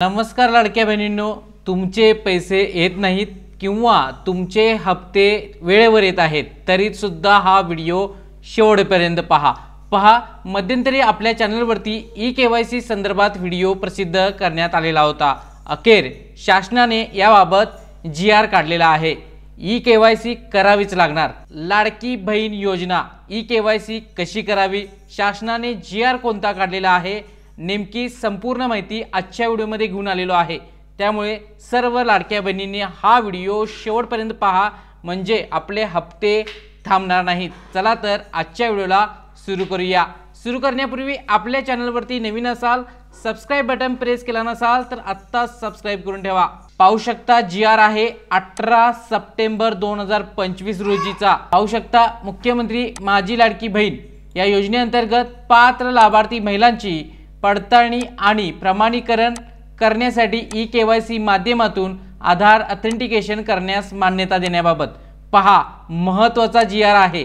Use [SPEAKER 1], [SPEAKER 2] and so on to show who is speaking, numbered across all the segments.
[SPEAKER 1] नमस्कार लाडक्या बहिणींनो, तुमचे पैसे येत नाहीत किंवा तुमचे हप्ते वेळेवर येत आहेत तरी सुद्धा हा व्हिडिओ शेवटपर्यंत पहा। मध्यंतरी आपल्या चॅनलवरती ई-केवायसी संदर्भात व्हिडिओ प्रसिद्ध करण्यात आलेला होता। अखेर शासनाने याबाबत जी-आर काढलेला आहे। ई-केवायसी करावीच लागणार। लाडकी बहीण योजना ई-केवायसी कशी करावी, शासनाने जी-आर कोणता काढलेला आहे, नेमकी संपूर्ण माहिती आजच्या व्हिडिओमध्ये घेऊन आलेलो आहे। त्यामुळे सर्व लाडक्या बहिणींनी हा व्हिडिओ शेवटपर्यंत पहा, म्हणजे आपले हप्ते थांबणार नाहीत। चला तर आजच्या व्हिडिओला सुरू करूया। सुरू करण्यापूर्वी आपल्या चॅनलवरती नवीन असाल, सबस्क्राइब बटन प्रेस केला नसाल तर आत्ता सबस्क्राइब करून ठेवा। पाहू शकता जी-आर आहे 18 सप्टेंबर 2025 रोजीचा। पाहू शकता मुख्यमंत्री माझी लाडकी बहीण या योजनेअंतर्गत पात्र लाभार्थी महिलांची पडताळणी आणि प्रमाणीकरण करण्यासाठी ई-केवायसी माध्यमातून आधार ऑथेंटिकेशन करण्यास मान्यता देण्याबाबत पहा महत्त्वाचा जी-आर आहे।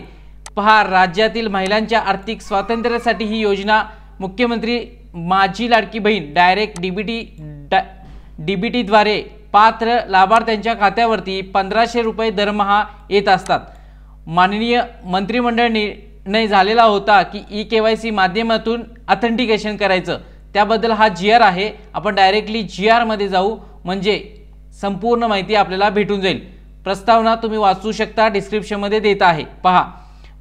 [SPEAKER 1] पहा, राज्यातील महिलांच्या आर्थिक स्वातंत्र्यासाठी ही योजना मुख्यमंत्री माझी लाडकी बहीण डायरेक्ट डीबीटी द्वारे पात्र लाभार्थ्यांच्या खात्यावरती 1500 रुपये दरमहा येत असतात। माननीय मंत्रिमंडळ निर्णय झालेला होता की ई-केवायसी माध्यमातून ऑथेंटिकेशन करायचं, त्याबद्दल हा जी-आर आहे। आपण डायरेक्टली जी-आर मध्ये जाऊ, म्हणजे संपूर्ण माहिती आपल्याला भेटून जाईल। प्रस्तावना तुम्ही वाचू शकता, डिस्क्रिप्शन मध्ये देत आहे। पहा,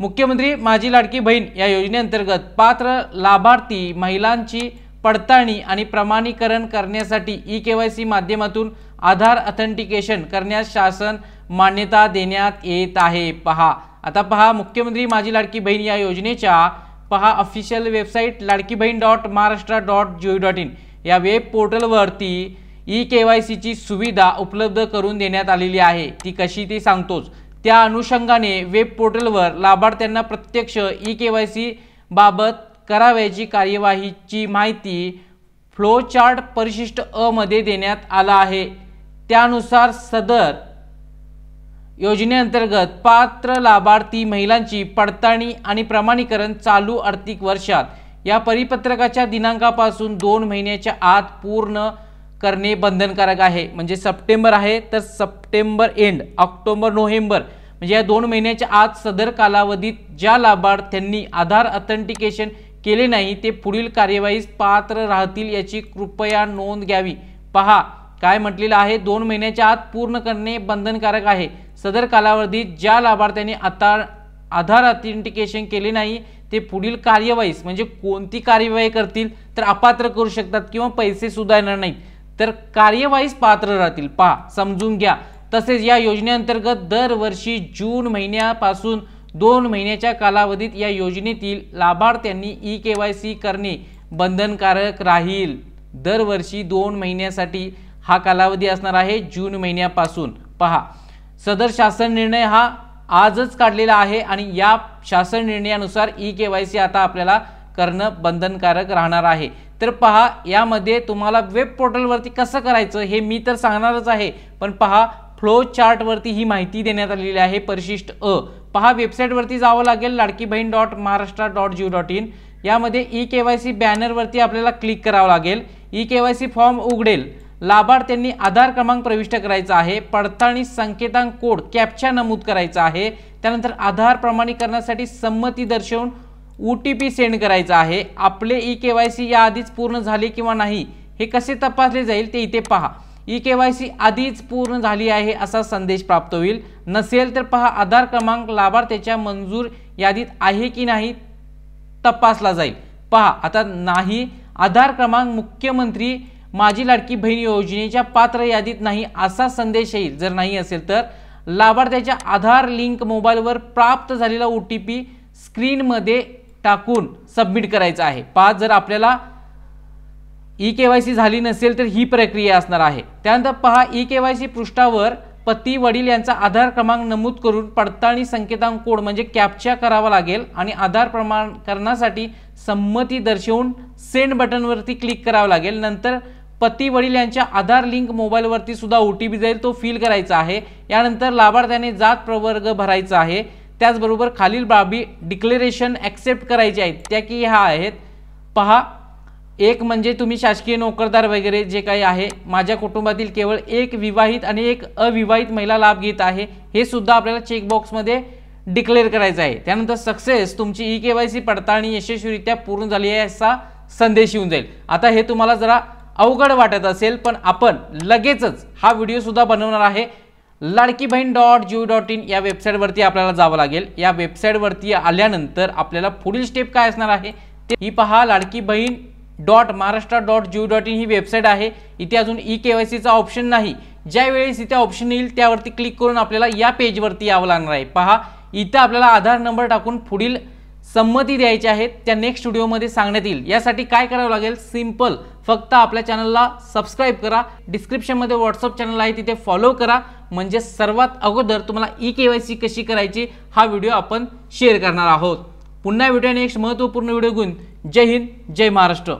[SPEAKER 1] मुख्यमंत्री माझी लाडकी बहीण या योजनेअंतर्गत पात्र लाभार्थी महिलांची पडताळणी आणि प्रमाणीकरण करण्यासाठी ई-केवायसी माध्यमातून आधार ऑथेंटिकेशन करण्यास शासन मान्यता देण्यात येत आहे। पहा, आता पहा, मुख्यमंत्री माझी लाडकी बहीण या योजनेच्या पहा ऑफिशियल वेबसाईट ladkibahin.maharashtra.gov.in या वेब पोर्टलवरती ई-केवायसीची सुविधा उपलब्ध करून देण्यात आलेली आहे। ती कशी ते सांगतोच। त्या अनुषंगाने वेब पोर्टलवर लाभार्थ्यांना प्रत्यक्ष ई-केवायसी बाबत करावयाची कार्यवाहीची माहिती फ्लो चार्ट परिशिष्ट अ मध्ये देण्यात आला आहे। त्यानुसार सदर योजनेअंतर्गत पात्र लाभार्थी महिलांची पडताळणी आणि प्रमाणीकरण चालू आर्थिक वर्षात या परिपत्रकाच्या दिनांकापासून 2 महिन्याच्या आत पूर्ण करणे बंधनकारक आहे। म्हणजे सप्टेंबर आहे तर सप्टेंबर एंड, ऑक्टोबर नोव्हेंबर म्हणजे या 2 महिन्याच्या आत सदर कालावधीत ज्या लाभार्थ्यांनी आधार ऑथेंटिकेशन केले नाही ते पुढील कार्यवाहीस पात्र राहतील याची कृपया नोंद घ्यावी। पहा काय म्हटलेलं आहे, 2 महिन्याच्या आत पूर्ण करणे बंधनकारक आहे। सदर कालावधीत ज्या लाभार्थ्यांनी आधार ऑथेंटिकेशन केले नाही ते पुढील कार्यवाहीस, म्हणजे कोणती कार्यवाही करतील तर अपात्र करू शकतात किंवा पैसे सुद्धा येणार नाहीत, तर कार्यवाहीस पात्र राहतील। पहा समजून घ्या। तसेच या योजनेअंतर्गत दरवर्षी जून महिन्यापासून 2 महिन्याच्या कालावधीत या योजनेतील लाभार्थ्यांनी ई-केवायसी करणे बंधनकारक राहील। दरवर्षी 2 महिन्यासाठी हा कालावधी असणार आहे, जून महिन्यापासून। पहा, सदर शासन निर्णय हा आजच काढलेला आहे आणि या शासन निर्णयानुसार ई-केवायसी आता आपल्याला करणं बंधनकारक राहणार आहे। तर पहा, यामध्ये तुम्हाला वेब पोर्टलवरती कसं करायचं हे मी तर सांगणारच आहे, पण पहा फ्लो चार्ट वरती ही माहिती देण्यात आलेली आहे परिशिष्ट अ। पहा, वेबसाईट वरती जावं लागेल ladkibahin.maharashtra.gov.in। यामध्ये ई-केवायसी बॅनर वरती आपल्याला क्लिक करावं लागेल। ई-केवायसी फॉर्म उघडेल। लाभार्थ्यांनी आधार क्रमांक प्रविष्ट करायचा आहे, पडताळणी संकेतांक कोड कॅप्चा नमूद करायचा आहे, त्यानंतर आधार प्रमाणीकरणासाठी संमती दर्शवून OTP सेंड करायचा आहे। आपले ई-केवायसी या आधीच पूर्ण झाले किंवा नाही हे कसे तपासले जाईल ते इथे पहा। ई-केवायसी आधीच पूर्ण झाली आहे असा संदेश प्राप्त होईल। नसेल तर पहा, आधार क्रमांक लाभार्थ्याच्या मंजूर यादीत आहे की नाही तपासला जाईल। पहा, आता नाही, आधार क्रमांक मुख्यमंत्री माझी लाडकी बहीण योजनेच्या पात्र यादीत नाही असा संदेश येईल। जर नाही असेल तर लाभार्थ्याच्या आधार लिंक मोबाईलवर प्राप्त झालेला OTP स्क्रीन मध्ये टाकून सबमिट करायचा आहे। पहा, जर आपल्याला ई-केवायसी झाली नसेल तर ही प्रक्रिया असणार आहे। त्यानंतर पहा, ई-केवायसी पृष्ठावर पती वडील यांचा आधार क्रमांक नमूद करून पडताळणी संकेतांक कोड म्हणजे कॅप्चा करावा लागेल आणि आधार प्रमाणीकरणासाठी संमती दर्शवून सेंड बटनवरती क्लिक करावं लागेल। नंतर पती वडील यांच्या आधार लिंक मोबाईलवरती सुद्धा OTP जाईल, तो फिल करायचा आहे। यानंतर लाभार्थ्याने जात प्रवर्ग भरायचा आहे। त्याचबरोबर खालील बाबी डिक्लेरेशन ॲक्सेप्ट करायचे आहेत, त्या की ह्या आहेत। पहा, एक म्हणजे तुम्ही शासकीय नोकरदार वगैरे जे काही आहे, माझ्या कुटुंबातील केवळ एक विवाहित आणि एक अविवाहित महिला लाभ घेत आहे, हे सुद्धा आपल्याला चेकबॉक्समध्ये डिक्लेअर करायचं आहे। त्यानंतर सक्सेस, तुमची ई-केवायसी पडताळणी यशस्वीरित्या पूर्ण झाली आहे असा संदेश येऊन जाईल। आता हे तुम्हाला जरा अवघड वाटत असेल, पण आपण लगेचच हा व्हिडिओ सुद्धा बनवणार आहे। ladkibahn.gov.in या वेबसाईटवरती आपल्याला जावं लागेल। या वेबसाईटवरती आल्यानंतर आपल्याला पुढील स्टेप काय असणार आहे ते ही पहा। ladkibahn.maharashtra.gov.in ही वेबसाईट आहे। इथे अजून ई-केवायसीचा ऑप्शन नाही। ज्यावेळेस इथे ऑप्शन येईल त्यावरती क्लिक करून आपल्याला या पेजवरती यावं लागणार आहे। पहा, इथे आपल्याला आधार नंबर टाकून पुढील संमती द्यायची आहे, त्या नेक्स्ट व्हिडिओमध्ये सांगण्यात येईल। यासाठी काय करावं लागेल, सिंपल, फक्त आपल्या चॅनलला सबस्क्राइब करा, डिस्क्रिप्शनमध्ये व्हॉट्सअप चॅनल आहे तिथे फॉलो करा, म्हणजे सर्वात अगोदर तुम्हाला ई-केवायसी कशी करायची हा व्हिडिओ आपण शेअर करणार आहोत। पुन्हा व्हिडिओ नेक्स्ट महत्त्वपूर्ण व्हिडिओ घेऊन जय हिंद, जय महाराष्ट्र।